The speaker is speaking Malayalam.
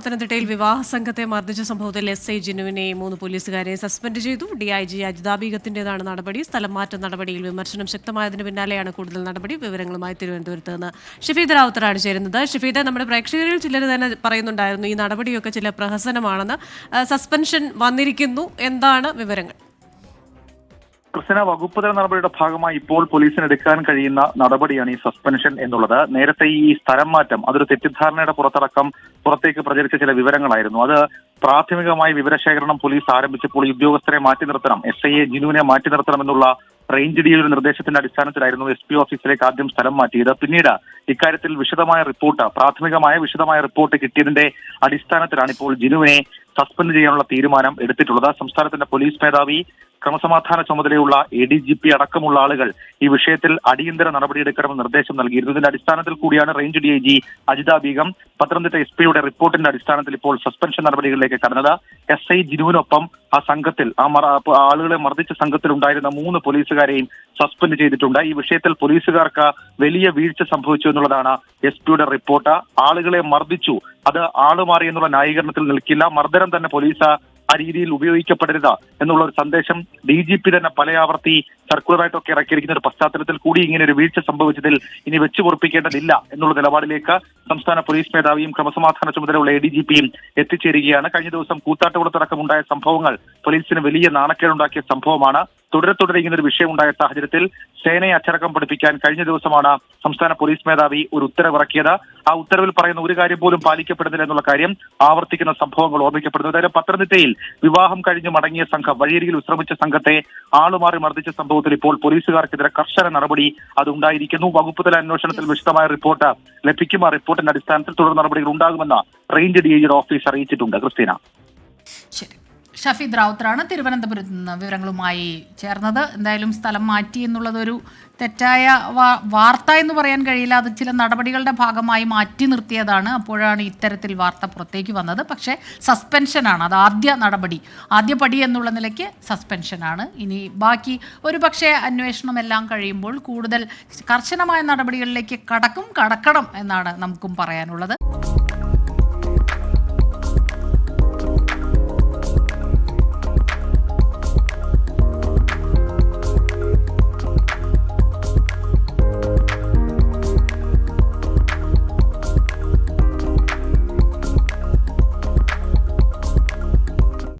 പത്തനംതിട്ടയിൽ വിവാഹ സംഘത്തെ മർദ്ദിച്ച സംഭവത്തിൽ SI ജിനുവിനെയും 3 പോലീസുകാരെ സസ്പെൻഡ് ചെയ്തു. DIG അജിതാ ബീഗത്തിന്റേതാണ് നടപടി. സ്ഥലം മാറ്റ നടപടിയിൽ വിമർശനം ശക്തമായതിന് പിന്നാലെയാണ് കൂടുതൽ നടപടി. വിവരങ്ങളുമായി തിരുവനന്തപുരത്ത് നിന്ന് ഷഫീദ് റാവുത്തറാണ് ചേരുന്നത്. ഷഫീദ്, നമ്മുടെ പ്രേക്ഷകരിൽ ചിലർ തന്നെ പറയുന്നുണ്ടായിരുന്നു ഈ നടപടിയൊക്കെ ചില പ്രഹസനമാണെന്ന്. സസ്പെൻഷൻ വന്നിരിക്കുന്നു, എന്താണ് വിവരങ്ങൾ? കൃഷ്ണ, വകുപ്പ് തല നടപടിയുടെ ഭാഗമായി ഇപ്പോൾ പോലീസിന് എടുക്കാൻ കഴിയുന്ന നടപടിയാണ് ഈ സസ്പെൻഷൻ എന്നുള്ളത്. നേരത്തെ ഈ സ്ഥലം മാറ്റം അതൊരു തെറ്റിദ്ധാരണയുടെ പുറത്തേക്ക് പ്രചരിച്ച ചില വിവരങ്ങളായിരുന്നു. അത് പ്രാഥമികമായി വിവരശേഖരണം പോലീസ് ആരംഭിച്ചപ്പോൾ ഈ ഉദ്യോഗസ്ഥരെ മാറ്റി നിർത്തണം, SI ജിനുവിനെ മാറ്റി നിർത്തണം എന്നുള്ള റേഞ്ച് ഡി ഒരു നിർദ്ദേശത്തിന്റെ അടിസ്ഥാനത്തിലായിരുന്നു SP ഓഫീസിലേക്ക് ആദ്യം സ്ഥലം മാറ്റിയത്. പിന്നീട് ഇക്കാര്യത്തിൽ പ്രാഥമികമായ വിശദമായ റിപ്പോർട്ട് കിട്ടിയതിന്റെ അടിസ്ഥാനത്തിലാണ് ഇപ്പോൾ ജിനുവിനെ സസ്പെൻഡ് ചെയ്യാനുള്ള തീരുമാനം എടുത്തിട്ടുള്ളത്. സംസ്ഥാനത്തിന്റെ പോലീസ് മേധാവി, ക്രമസമാധാന ചുമതലയുള്ള ADGP അടക്കമുള്ള ആളുകൾ ഈ വിഷയത്തിൽ അടിയന്തര നടപടിയെടുക്കണമെന്ന് നിർദ്ദേശം നൽകിയിരുന്നു. ഇതിന്റെ അടിസ്ഥാനത്തിൽ കൂടിയാണ് range DIG Ajitha Begum Pathanamthitta SP റിപ്പോർട്ടിന്റെ അടിസ്ഥാനത്തിൽ ഇപ്പോൾ സസ്പെൻഷൻ നടപടികളിലേക്ക് കടന്നത്. SI ജിനുവിനൊപ്പം ആ സംഘത്തിൽ ആളുകളെ മർദ്ദിച്ച സംഘത്തിൽ ഉണ്ടായിരുന്ന 3 പോലീസുകാരെയും സസ്പെൻഡ് ചെയ്തിട്ടുണ്ട്. ഈ വിഷയത്തിൽ പോലീസുകാർക്ക് വലിയ വീഴ്ച സംഭവിച്ചു എന്നുള്ളതാണ് SP റിപ്പോർട്ട്. ആളുകളെ മർദ്ദിച്ചു, അത് ആളുമാറി എന്നുള്ള ന്യായീകരണത്തിൽ നിൽക്കില്ല. മർദ്ദനം തന്നെ പോലീസ് ആ രീതിയിൽ ഉപയോഗിക്കപ്പെടരുത് എന്നുള്ള ഒരു സന്ദേശം DGP തന്നെ പലയാവർത്തി സർക്കുലറായിട്ടൊക്കെ ഇറക്കിയിരിക്കുന്ന ഒരു പശ്ചാത്തലത്തിൽ കൂടി ഇങ്ങനെ ഒരു വീഴ്ച സംഭവിച്ചതിൽ ഇനി വെച്ചു പൊറുപ്പിക്കേണ്ടതില്ല എന്നുള്ള നിലപാടിലേക്ക് സംസ്ഥാന പോലീസ് മേധാവിയും ക്രമസമാധാന ചുമതലയുള്ള ADGPയും എത്തിച്ചേരുകയാണ്. കഴിഞ്ഞ ദിവസം കൂത്താട്ടുകുളത്തടക്കം ഉണ്ടായ സംഭവങ്ങൾ പോലീസിന് വലിയ നാണക്കേടുണ്ടാക്കിയ സംഭവമാണ്. തുടരെ ഇങ്ങനെ ഒരു വിഷയം ഉണ്ടായ സാഹചര്യത്തിൽ സേനയെ അച്ചടക്കം പഠിപ്പിക്കാൻ കഴിഞ്ഞ ദിവസമാണ് സംസ്ഥാന പോലീസ് മേധാവി ഒരു ഉത്തരവിറക്കിയത്. ആ ഉത്തരവിൽ പറയുന്ന ഒരു കാര്യം പോലും പാലിക്കപ്പെടുന്നില്ല എന്നുള്ള കാര്യം ആവർത്തിക്കുന്ന സംഭവങ്ങൾ ഓർമ്മിക്കപ്പെടുന്നു. അതായത് പത്തനംതിട്ടയിൽ വിവാഹം കഴിഞ്ഞ് മടങ്ങിയ സംഘം വഴിയരികിൽ വിശ്രമിച്ച സംഘത്തെ ആളുമാറി മർദ്ദിച്ച സംഭവത്തിൽ ഇപ്പോൾ പോലീസുകാർക്കെതിരെ കർശന നടപടി അതുണ്ടായിരിക്കുന്നു. വകുപ്പ് തല അന്വേഷണത്തിൽ വിശദമായ റിപ്പോർട്ട് ലഭിക്കും. ആ റിപ്പോർട്ടിന്റെ അടിസ്ഥാനത്തിൽ തുടർ നടപടികൾ ഉണ്ടാകുമെന്ന് റേഞ്ച് DIG ഓഫീസ് അറിയിച്ചിട്ടുണ്ട്. ക്രിസ്റ്റീന. ശരി, ഷഫീദ് റാവുത്തറാണ് തിരുവനന്തപുരത്ത് നിന്ന് വിവരങ്ങളുമായി ചേർന്നത്. എന്തായാലും സ്ഥലം മാറ്റി എന്നുള്ളതൊരു തെറ്റായ വാർത്ത എന്ന് പറയാൻ കഴിയില്ല. അത് ചില നടപടികളുടെ ഭാഗമായി മാറ്റി നിർത്തിയതാണ്. അപ്പോഴാണ് ഇത്തരത്തിൽ വാർത്ത പുറത്തേക്ക് വന്നത്. പക്ഷേ സസ്പെൻഷനാണ്, അത് ആദ്യ പടി എന്നുള്ള നിലയ്ക്ക് സസ്പെൻഷനാണ്. ഇനി ബാക്കി ഒരു പക്ഷേ അന്വേഷണം എല്ലാം കഴിയുമ്പോൾ കൂടുതൽ കർശനമായ നടപടികളിലേക്ക് കടക്കണം എന്നാണ് നമുക്കും പറയാനുള്ളത്.